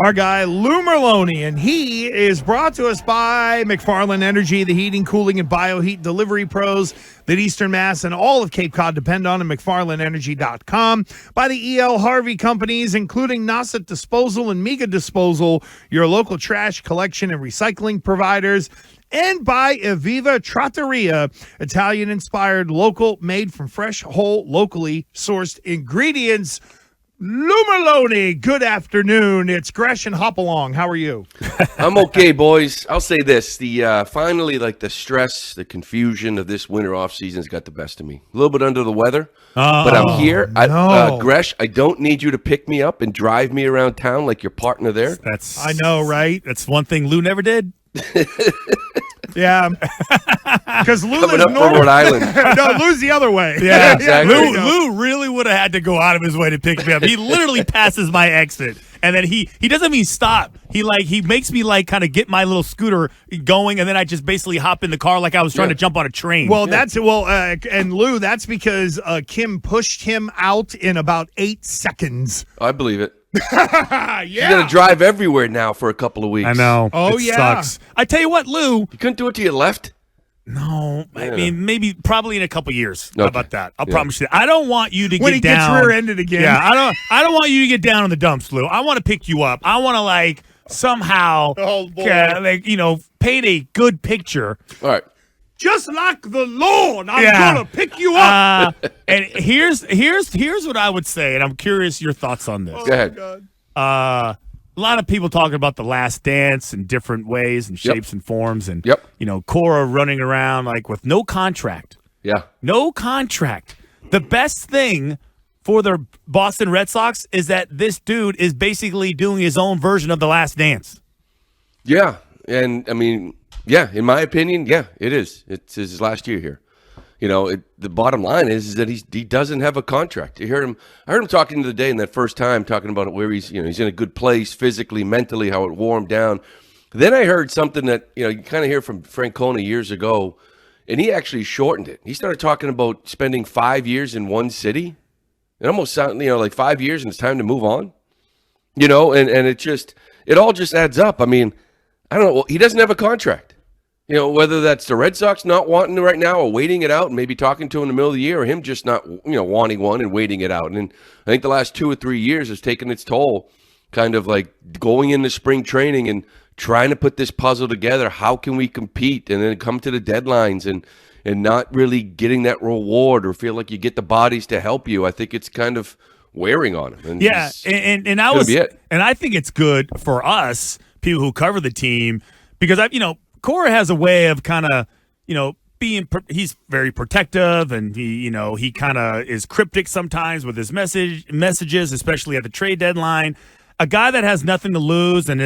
Our guy, Lou Merloni, and he is brought to us by McFarland Energy, the heating, cooling, and bioheat delivery pros that Eastern Mass and all of Cape Cod depend on at McFarlandEnergy.com, by the E.L. Harvey companies, including Nauset Disposal and Mega Disposal, your local trash collection and recycling providers, and by Eviva Trattoria, Italian-inspired, local, made from fresh, whole, locally sourced ingredients. Lou Merloni, good afternoon. It's Gresh and Hopalong. How are you? I'm okay, boys. I'll say this. Finally, the stress, the confusion of this winter off season's got the best of me. A little bit under the weather, but I'm here. No. Gresh, I don't need you to pick me up and drive me around town like your partner there. That's I know, right? That's one thing Lou never did. Yeah. Because Lou Coming is up from normal. Rhode Island. No, Lou's the other way. Yeah, exactly. Lou really would have had to go out of his way to pick me up. He literally passes my exit, and then he doesn't mean stop. He makes me kind of get my little scooter going, and then I just basically hop in the car like I was trying to jump on a train. Well, and Lou, that's because Kim pushed him out in about 8 seconds. I believe it. Yeah. You're going to drive everywhere now for a couple of weeks. I know. Oh, it yeah. sucks. I tell you what, Lou. You couldn't do it to your left? No, I Yeah. mean probably in a couple years. How Okay. about that? I'll Yeah. promise you that. I don't want you to When get he down. gets rear-ended again. Yeah, I don't want you to get down in the dumps, Lou. I want to pick you up. I want to somehow Oh, boy. paint a good picture. All right. Just like the Lord, I'm Yeah. going to pick you up. And here's what I would say, and I'm curious your thoughts on this. Go ahead. God. A lot of people talking about the Last Dance in different ways and shapes and forms, and Yep. Cora running around with no contract. Yeah. No contract. The best thing for the Boston Red Sox is that this dude is basically doing his own version of The Last Dance. Yeah. And, in my opinion, yeah, it is. It's his last year here. The bottom line is that he doesn't have a contract. I heard him talking the other day in that first time, talking about where he's in a good place physically, mentally, how it wore him down. Then I heard something that you kind of hear from Francona years ago, and he actually shortened it. He started talking about spending 5 years in one city. It almost sounded like 5 years and it's time to move on. And it all just adds up. I don't know. Well, he doesn't have a contract. Whether that's the Red Sox not wanting it right now or waiting it out and maybe talking to him in the middle of the year, or him just not, wanting one and waiting it out. And I think the last 2 or 3 years has taken its toll, kind of going into spring training and trying to put this puzzle together. How can we compete? And then come to the deadlines and not really getting that reward or feel like you get the bodies to help you. I think it's kind of wearing on him. And Yeah, and I think it's good for us, people who cover the team, because Cora has a way of kind of, being. He's very protective, and he kind of is cryptic sometimes with his messages, especially at the trade deadline. A guy that has nothing to lose and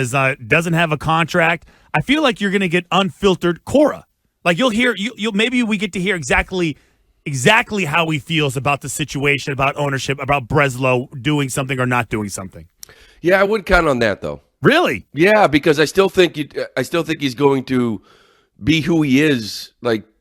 doesn't have a contract. I feel like you're going to get unfiltered Cora. You'll hear maybe we get to hear exactly how he feels about the situation, about ownership, about Breslow doing something or not doing something. Yeah, I would count on that though. Really? Yeah, because I still think he's going to be who he is,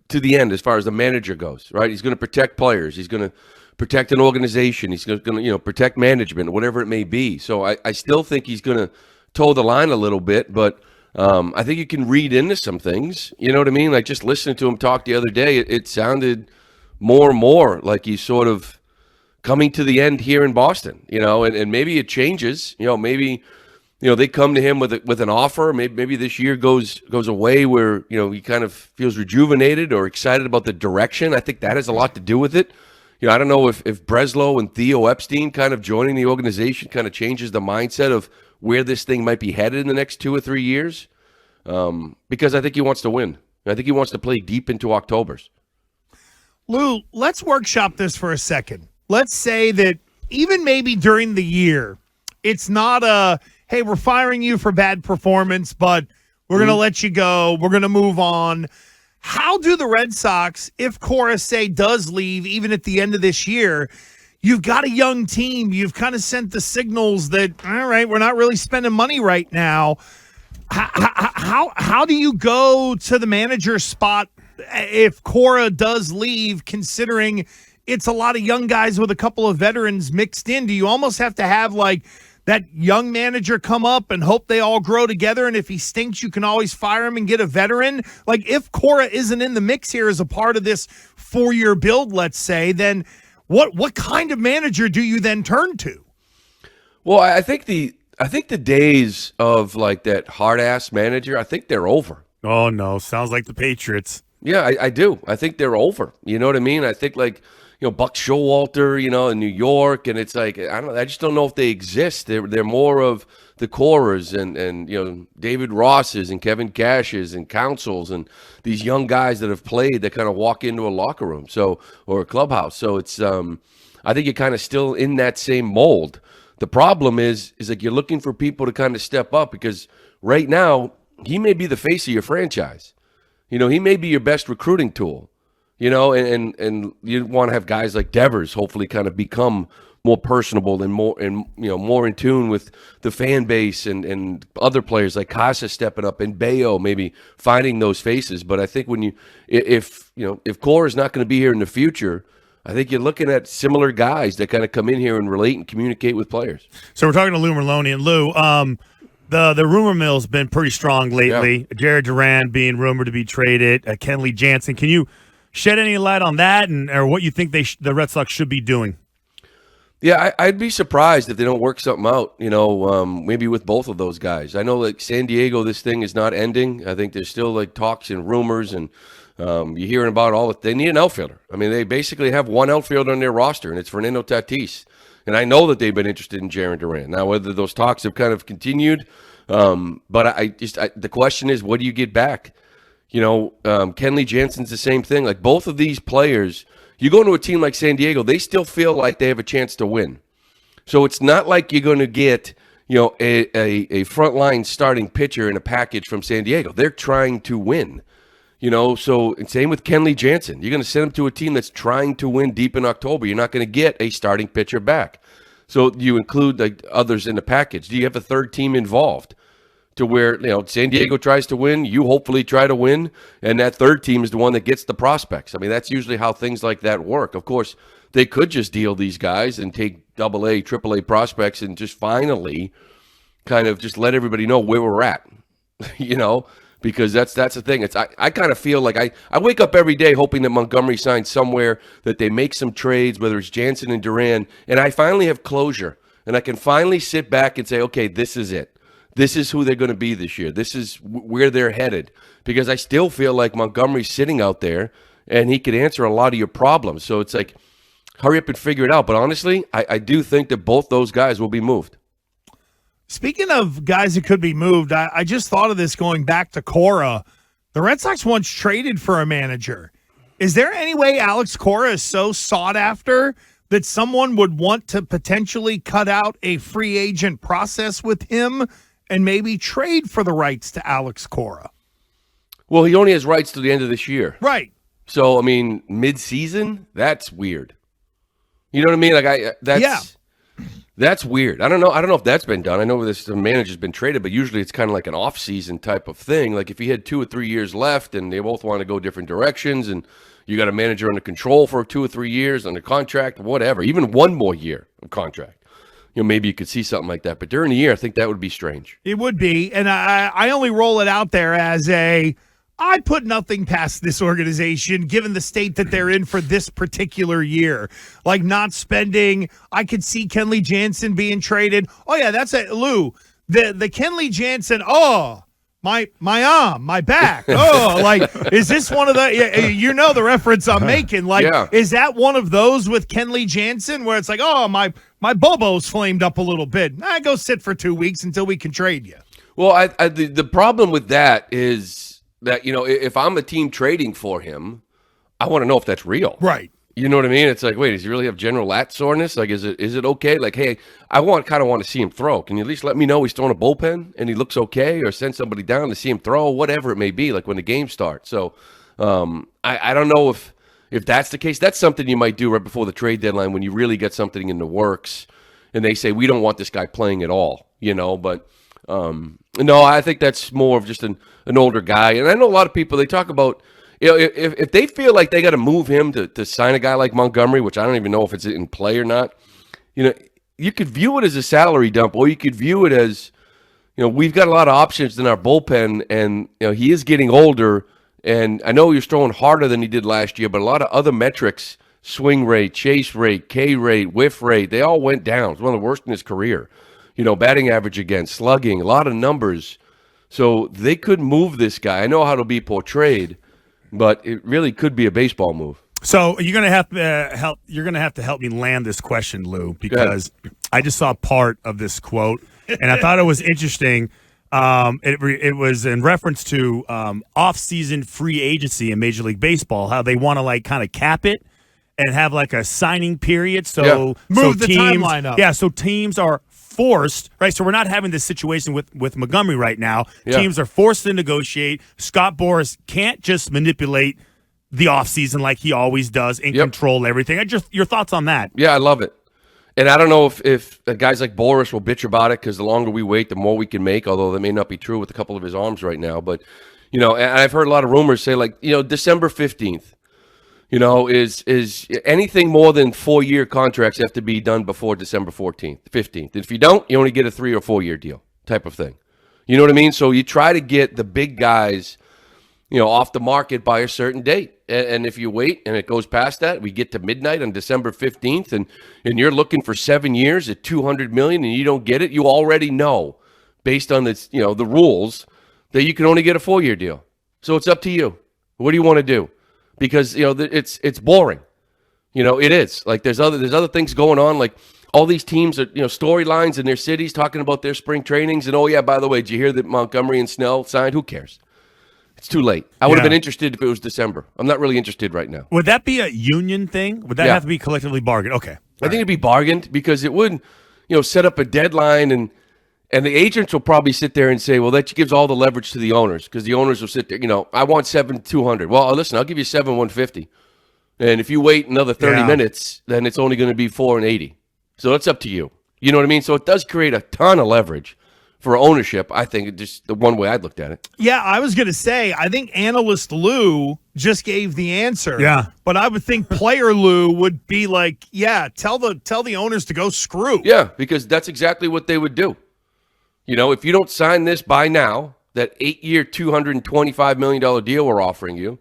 to the end as far as the manager goes. Right? He's going to protect players. He's going to protect an organization. He's going to protect management, whatever it may be. So I still think he's going to toe the line a little bit, but I think you can read into some things. You know what I mean? Just listening to him talk the other day, it sounded more and more like he's sort of coming to the end here in Boston. And maybe it changes. Maybe. They come to him with an offer. Maybe this year goes away where he kind of feels rejuvenated or excited about the direction. I think that has a lot to do with it. I don't know if Breslow and Theo Epstein kind of joining the organization kind of changes the mindset of where this thing might be headed in the next 2 or 3 years. Because I think he wants to win. I think he wants to play deep into Octobers. Lou, let's workshop this for a second. Let's say that even maybe during the year, it's not a, hey, we're firing you for bad performance, but we're going to let you go. We're going to move on. How do the Red Sox, if Cora, say, does leave, even at the end of this year, you've got a young team. You've kind of sent the signals that, all right, we're not really spending money right now. How do you go to the manager spot if Cora does leave, considering it's a lot of young guys with a couple of veterans mixed in? Do you almost have to have, like, that young manager come up and hope they all grow together, and if he stinks, you can always fire him and get a veteran? Like, if Cora isn't in the mix here as a part of this 4-year build, let's say, then what kind of manager do you then turn to? Well, I think the days of like that hard-ass manager, I think they're over. Oh, no. Sounds like the Patriots. Yeah, I do. I think they're over. You know what I mean? I think like, Buck Showalter, in New York, and it's like I just don't know if they exist. They're more of the Coras and David Rosses and Kevin Cashes and Councils and these young guys that have played that kind of walk into a locker room or a clubhouse. So it's I think you're kind of still in that same mold. The problem is like you're looking for people to kind of step up, because right now he may be the face of your franchise. He may be your best recruiting tool. And you want to have guys like Devers hopefully kind of become more personable and more in tune with the fan base and other players like Casa stepping up and Bayo maybe finding those faces. But I think if Cora is not going to be here in the future, I think you're looking at similar guys that kind of come in here and relate and communicate with players. So we're talking to Lou Merloni, and Lou, the rumor mill's been pretty strong lately. Yeah. Jared Duran being rumored to be traded, Kenley Jansen. Can you shed any light on that, or what you think the Red Sox should be doing? Yeah, I'd be surprised if they don't work something out, maybe with both of those guys. I know, like, San Diego, this thing is not ending. I think there's still, like, talks and rumors, and you're hearing about all that. They need an outfielder. I mean, they basically have one outfielder on their roster, and it's Fernando Tatis. And I know that they've been interested in Jared Duran. Now, whether those talks have kind of continued, but the question is, what do you get back? Kenley Jansen's the same thing. Like, both of these players, you go into a team like San Diego, they still feel like they have a chance to win. So it's not like you're going to get, a frontline starting pitcher in a package from San Diego. They're trying to win. So same with Kenley Jansen. You're going to send him to a team that's trying to win deep in October. You're not going to get a starting pitcher back. So you include like others in the package. Do you have a third team involved? To where, San Diego tries to win, you hopefully try to win, and that third team is the one that gets the prospects. I mean, that's usually how things like that work. Of course, they could just deal these guys and take AA, AAA prospects and just finally kind of just let everybody know where we're at, because that's the thing. I kind of feel like I wake up every day hoping that Montgomery signs somewhere, that they make some trades, whether it's Jansen and Duran, and I finally have closure, and I can finally sit back and say, okay, this is it. This is who they're going to be this year. This is where they're headed. Because I still feel like Montgomery's sitting out there and he could answer a lot of your problems. So it's like, hurry up and figure it out. But honestly, I do think that both those guys will be moved. Speaking of guys that could be moved, I just thought of this going back to Cora. The Red Sox once traded for a manager. Is there any way Alex Cora is so sought after that someone would want to potentially cut out a free agent process with him and maybe trade for the rights to Alex Cora? Well, he only has rights to the end of this year. Right. So, I mean, mid-season, that's weird. You know what I mean? Like, that's weird. I don't know if that's been done. I know the manager's been traded, but usually it's kind of like an off-season type of thing. Like, if he had 2 or 3 years left and they both want to go different directions and you got a manager under control for 2 or 3 years under contract, whatever, even 1 more year of contract. Maybe you could see something like that. But during the year, I think that would be strange. It would be. And I only roll it out there as I put nothing past this organization, given the state that they're in for this particular year. Like, not spending. I could see Kenley Jansen being traded. Oh, yeah, that's it. Lou, the Kenley Jansen, my arm, my back. Oh, like, is this one of the, the reference I'm making? Like, yeah. Is that one of those with Kenley Jansen where it's like, oh, my bobo's flamed up a little bit. I go sit for 2 weeks until we can trade you. Well, the problem with that is that, if I'm a team trading for him, I want to know if that's real. Right. You know what I mean? It's like, wait, does he really have general lat soreness? Like, is it okay? Like, hey, I kind of want to see him throw. Can you at least let me know he's throwing a bullpen and he looks okay, or send somebody down to see him throw, whatever it may be, like when the game starts. So I don't know if that's the case. That's something you might do right before the trade deadline when you really get something in the works and they say, we don't want this guy playing at all, But no, I think that's more of just an older guy. And I know a lot of people, they talk about, if they feel like they got to move him to sign a guy like Montgomery, which I don't even know if it's in play or not, you could view it as a salary dump, or you could view it as, we've got a lot of options in our bullpen, and he is getting older, and I know he's throwing harder than he did last year, but a lot of other metrics, swing rate, chase rate, K rate, whiff rate, they all went down. It's one of the worst in his career. Batting average again, slugging, a lot of numbers. So they could move this guy. I know how it'll be portrayed, but it really could be a baseball move. So you're gonna have to help. You're gonna have to help me land this question, Lou, because I just saw part of this quote and I thought it was interesting. It was in reference to off-season free agency in Major League Baseball, how they want to kind of cap it and have a signing period. So move the teams, timeline up. Yeah, so teams are forced, right? So we're not having this situation with Montgomery right now. Yeah. Teams are forced to negotiate. Scott Boras can't just manipulate the offseason like he always does and control everything. Your thoughts on that? Yeah, I love it. And I don't know if guys like Boras will bitch about it, because the longer we wait, the more we can make, although that may not be true with a couple of his arms right now. But, and I've heard a lot of rumors say, December 15th, is anything more than 4-year contracts have to be done before December 15th. If you don't, you only get a 3 or 4 year deal type of thing. You know what I mean? So you try to get the big guys, off the market by a certain date. And if you wait and it goes past that, we get to midnight on December 15th and you're looking for 7 years at $200 million and you don't get it, you already know, based on this, the rules, that you can only get a 4-year deal. So it's up to you. What do you want to do? Because it's boring. It is. There's other things going on. All these teams are storylines in their cities talking about their spring trainings, and oh yeah, by the way, did you hear that Montgomery and Snell signed? Who cares? It's too late. I would have been interested if it was December. I'm not really interested right now. Would that be a union thing? Would that have to be collectively bargained? Okay. I think it'd be bargained, because it would, set up a deadline, and the agents will probably sit there and say, well, that gives all the leverage to the owners, because the owners will sit there, I want 7,200. Well, listen, I'll give you 7,150. And if you wait another 30 minutes, then it's only going to be 4,80. So it's up to you. You know what I mean? So it does create a ton of leverage for ownership. I think just the one way I looked at it. Yeah, I was going to say, I think analyst Lou just gave the answer. Yeah. But I would think player Lou would be like, tell the owners to go screw. Yeah, because that's exactly what they would do. If you don't sign this by now, that 8-year, $225 million deal we're offering you,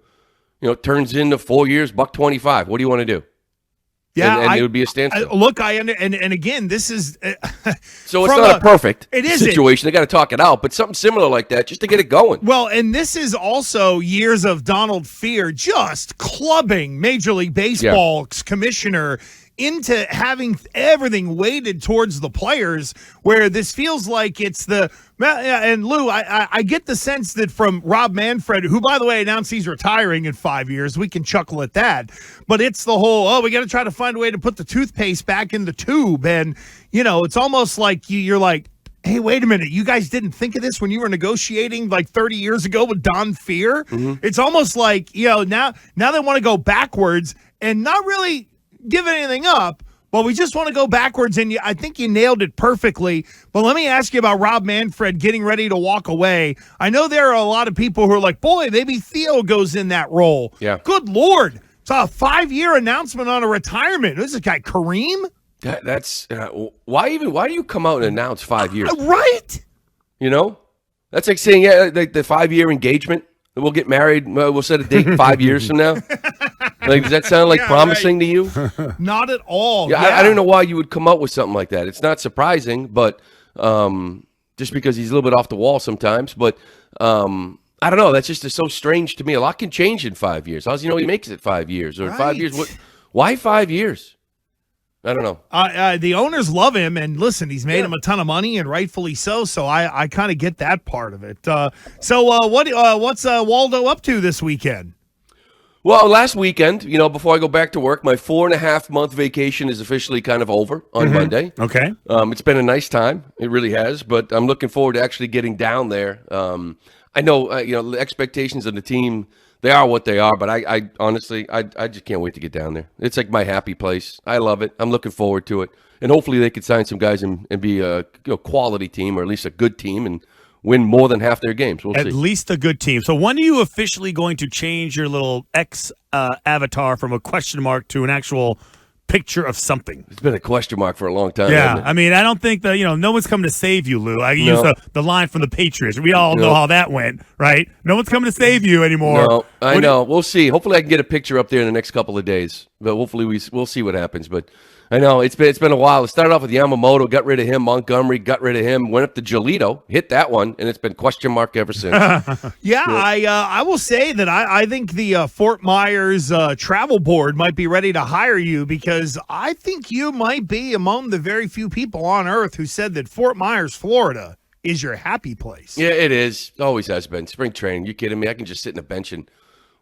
it turns into 4 years, $125. What do you want to do? Yeah, and it would be a standstill. And again, this is so it's not a perfect situation. They got to talk it out, but something similar like that just to get it going. Well, and this is also years of Donald Fear just clubbing Major League Baseball's commissioner into having everything weighted towards the players, where this feels like it's and Lou, I get the sense that from Rob Manfred, who, by the way, announced he's retiring in 5 years, we can chuckle at that, but it's the whole, we got to try to find a way to put the toothpaste back in the tube, and, it's almost like you're like, hey, wait a minute, you guys didn't think of this when you were negotiating 30 years ago with Don Fear? Mm-hmm. It's almost like, now they want to go backwards and not really give anything up, but we just want to go backwards, and I think you nailed it perfectly. But let me ask you about Rob Manfred getting ready to walk away. I know there are a lot of people who are like, boy, maybe Theo goes in that role. Yeah. Good Lord. It's a 5-year announcement on a retirement. Who's this guy, Kareem? That's why do you come out and announce 5 years? Right. That's like saying, the 5-year engagement. We'll get married. We'll set a date 5 years from now. Does that sound like promising to you? Not at all. Yeah, I don't know why you would come up with something like that. It's not surprising, but just because he's a little bit off the wall sometimes. But I don't know. That's just so strange to me. A lot can change in 5 years. How's he makes it 5 years or 5 years? Why 5 years? I don't know. The owners love him, and listen, he's made him a ton of money, and rightfully so. So I kind of get that part of it. What's Waldo up to this weekend? Well, last weekend, before I go back to work, my 4.5-month vacation is officially kind of over on Monday. Okay. It's been a nice time. It really has, but I'm looking forward to actually getting down there. I know, the expectations of the team, they are what they are, but I honestly, I just can't wait to get down there. It's like my happy place. I love it. I'm looking forward to it. And hopefully they could sign some guys and be a quality team, or at least a good team, and win more than half their games. We'll see. At least a good team. So when are you officially going to change your little X avatar from a question mark to an actual picture of something. It's been a question mark for a long time. Yeah, hasn't it? I mean, I don't think that no one's coming to save you, Lou. I use the line from the Patriots. We all know how that went, right? No one's coming to save you anymore. No, I know. We'll see. Hopefully, I can get a picture up there in the next couple of days. But hopefully, we'll see what happens. But I know it's been a while. It started off with Yamamoto, got rid of him. Montgomery, got rid of him. Went up to Giolito, hit that one, and it's been question mark ever since. I will say that I think the Fort Myers travel board might be ready to hire you, because I think you might be among the very few people on earth who said that Fort Myers, Florida, is your happy place. Yeah, it is. Always has been. Spring training. You kidding me? I can just sit in a bench and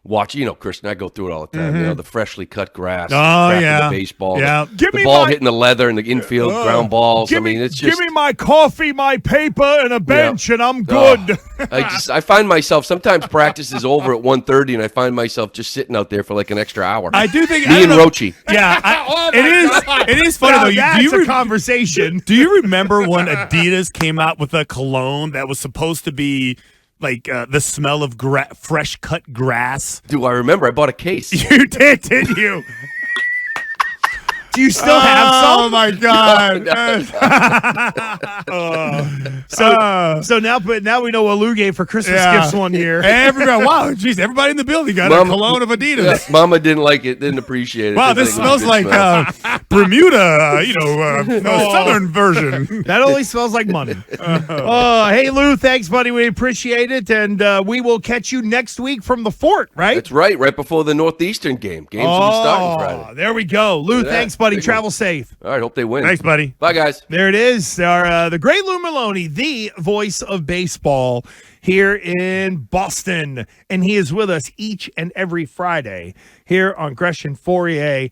watch, Christian, I go through it all the time. The freshly cut grass, the baseball, the ball hitting the leather and the infield ground balls. It's just give me my coffee, my paper, and a bench, and I'm good. I find myself sometimes practice is over at 1:30, and I find myself just sitting out there for like an extra hour. I do think me and Rochi. Yeah, it is funny though. That's a conversation. Do you remember when Adidas came out with a cologne that was supposed to be like the smell of fresh cut grass? Do I remember? I bought a case. You didn't you? Do you still have some? Oh my God! So now we know what Lou gave for Christmas gifts one year. Everybody, wow, geez, everybody in the building got a cologne of Adidas. Mama didn't like it, didn't appreciate it. Wow, this smells like Bermuda, southern version. That only smells like money. Hey Lou, thanks, buddy. We appreciate it, and we will catch you next week from the Fort. Right? That's right before the Northeastern game. Games will be starting Friday. There we go, Lou. Thanks, buddy. Travel safe. All right, hope they win. Thanks, buddy. Bye, guys. There it is. The great Lou Merloni, the voice of baseball here in Boston. And he is with us each and every Friday here on Gresh and Fourier